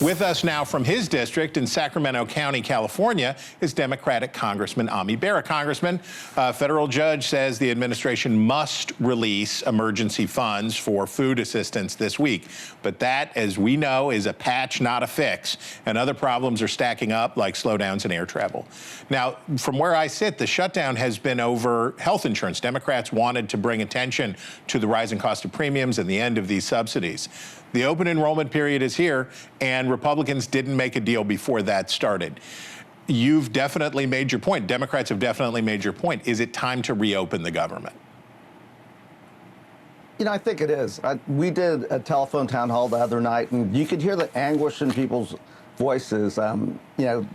With us now from his district in Sacramento County, California, is Democratic Congressman Bera. Congressman, a federal judge says the administration must release emergency funds for food assistance this week. But that, as we know, is a patch, not a fix. And other problems are stacking up, like slowdowns in air travel. Now, from where I sit, the shutdown has been over health insurance. Democrats wanted to bring attention to the rising cost of premiums and the end of these subsidies. The open enrollment period is here, and Republicans didn't make a deal before that started. You've definitely made your point. Democrats have definitely made your point. Is it time to reopen the government? You know, I think it is. We did a telephone town hall the other night, and you could hear the anguish in people's voices. You know,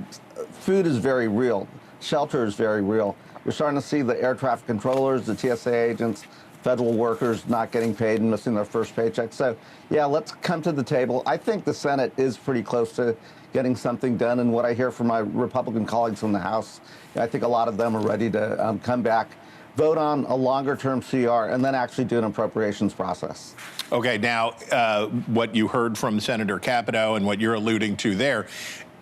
food is very real. Shelter is very real. You're starting to see the air traffic controllers, the TSA agents, federal workers not getting paid and missing their first paycheck. So, yeah, let's come to the table. I think the Senate is pretty close to getting something done. And what I hear from my Republican colleagues in the House, I think a lot of them are ready to come back, vote on a longer-term CR, and then actually do an appropriations process. Okay, now, what you heard from Senator Capito and what you're alluding to there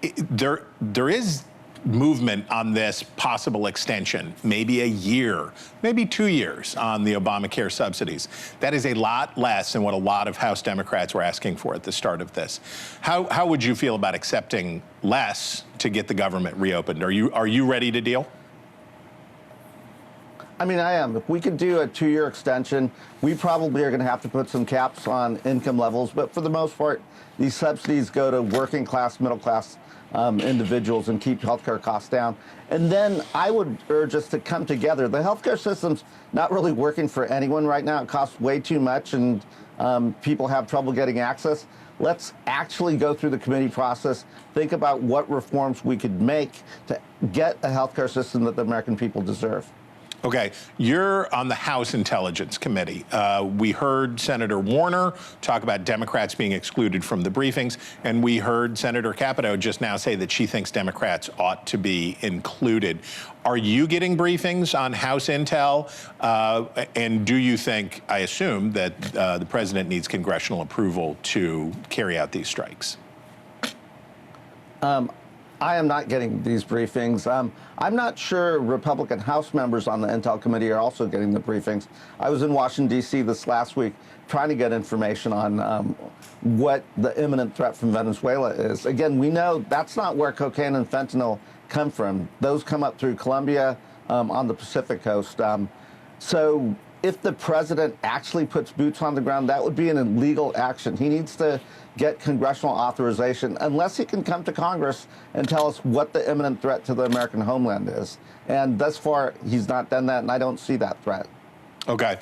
is movement on this possible extension, maybe a year, maybe 2 years on the Obamacare subsidies. That is a lot less than what a lot of House Democrats were asking for at the start of this. How would you feel about accepting less to get the government reopened? Are you ready to deal? I mean, I am. If we could do a 2-year extension, we probably are going to have to put some caps on income levels. But for the most part, these subsidies go to working class, middle class individuals and keep healthcare costs down. And then I would urge us to come together. The healthcare system's not really working for anyone right now. It costs way too much, and people have trouble getting access. Let's actually go through the committee process, think about what reforms we could make to get a healthcare system that the American people deserve. Okay, you're on the House Intelligence Committee. We heard Senator Warner talk about Democrats being excluded from the briefings, and we heard Senator Capito just now say that she thinks Democrats ought to be included. Are you getting briefings on House Intel? And do you think, I assume, that the president needs congressional approval to carry out these strikes? I am not getting these briefings. I'm not sure Republican House members on the Intel Committee are also getting the briefings. I was in Washington, D.C. this last week trying to get information on what the imminent threat from Venezuela is. Again, we know that's not where cocaine and fentanyl come from. Those come up through Colombia on the Pacific coast. So if the president actually puts boots on the ground, that would be an illegal action. He needs to get congressional authorization unless he can come to Congress and tell us what the imminent threat to the American homeland is. And thus far, he's not done that, and I don't see that threat. Okay.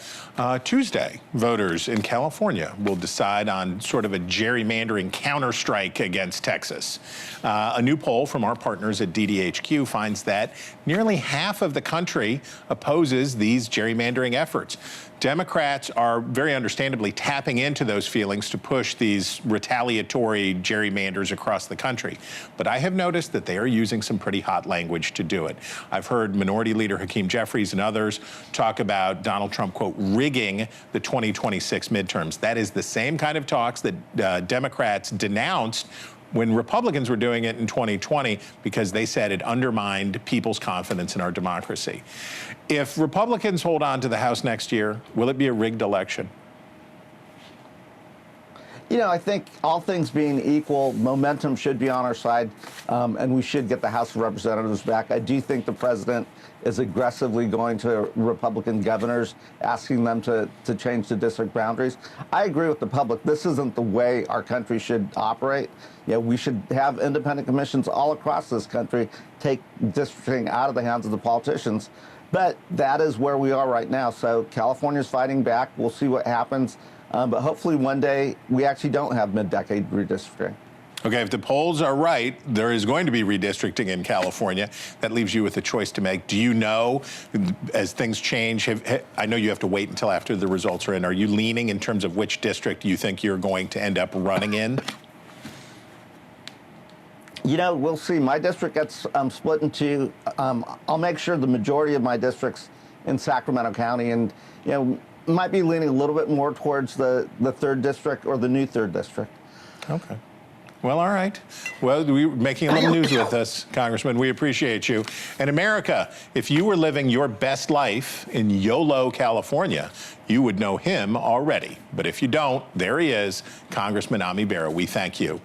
Tuesday, voters in California will decide on sort of a gerrymandering counterstrike against Texas. A new poll from our partners at DDHQ finds that nearly half of the country opposes these gerrymandering efforts. Democrats are very understandably tapping into those feelings to push these retaliatory gerrymanders across the country. But I have noticed that they are using some pretty hot language to do it. I've heard Minority Leader Hakeem Jeffries and others talk about Donald Trump, quote, rigging the 2026 midterms. That is the same kind of talks that Democrats denounced when Republicans were doing it in 2020 because they said it undermined people's confidence in our democracy. If Republicans hold on to the House next year, will it be a rigged election? You know, I think all things being equal, momentum should be on our side, and we should get the House of Representatives back. I do think the president is aggressively going to Republican governors, asking them to change the district boundaries. I agree with the public. This isn't the way our country should operate. Yeah, we should have independent commissions all across this country, take districting out of the hands of the politicians. But that is where we are right now. So California's fighting back. We'll see what happens. But hopefully one day we actually don't have mid-decade redistricting. Okay, if the polls are right, there is going to be redistricting in California. That leaves you with a choice to make. Do you know, as things change, I know you have to wait until after the results are in. Are you leaning in terms of which district you think you're going to end up running in? You know, we'll see. My district gets split in two. I'll make sure the majority of my districts in Sacramento County, and, you know, might be leaning a little bit more towards the 3rd district or the new 3rd district. Okay. Well, all right. Well, we're making a little news with us, Congressman. We appreciate you. And America, if you were living your best life in YOLO, California, you would know him already. But if you don't, there he is, Congressman Ami Bera. We thank you.